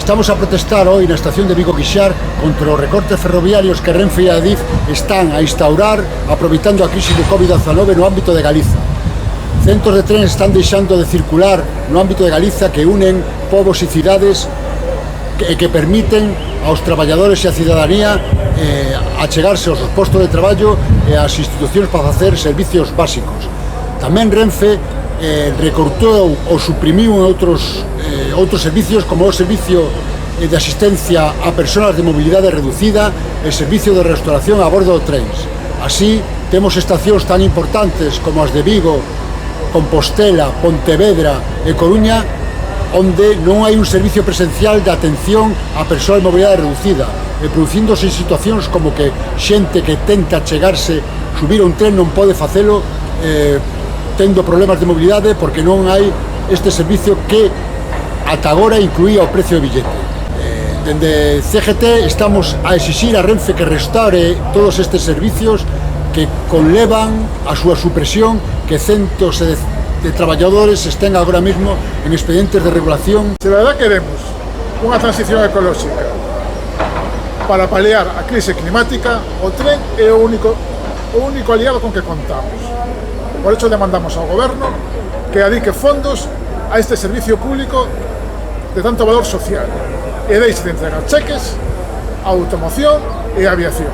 Estamos a protestar hoy na estación de Vigo-Guixar contra os recortes ferroviarios que Renfe e Adif están a instaurar aproveitando a crisis de Covid-19 no ámbito de Galiza. Centos de trenes están deixando de circular no ámbito de Galiza que unen povos e cidades que permiten aos traballadores e a cidadanía achegarse aos postos de traballo e ás institucións para facer servicios básicos. Tamén Renfe recortou ou suprimiu outros servicios como o servicio de asistencia a persoas de mobilidade reducida e servicio de restauración a bordo de trens. Así, temos estacións tan importantes como as de Vigo, Compostela, Pontevedra e Coruña, onde non hai un servicio presencial de atención a persoas de mobilidade reducida, e producíndose situacións como que xente que tenta chegarse, subir a un tren non pode facelo tendo problemas de mobilidade porque non hai este servicio que ata agora incluía o precio de billete. Dende CGT estamos a exixir a Renfe que restaure todos estes servicios que conlevan a súa supresión, que centos de traballadores estén agora mesmo en expedientes de regulación. Se de verdad queremos unha transición ecolóxica para paliar a crise climática, o tren é o único aliado con que contamos. Por iso demandamos ao Goberno que adique fondos a este servicio público de tanto valor social e deixe de entregar cheques a automoción e a aviación.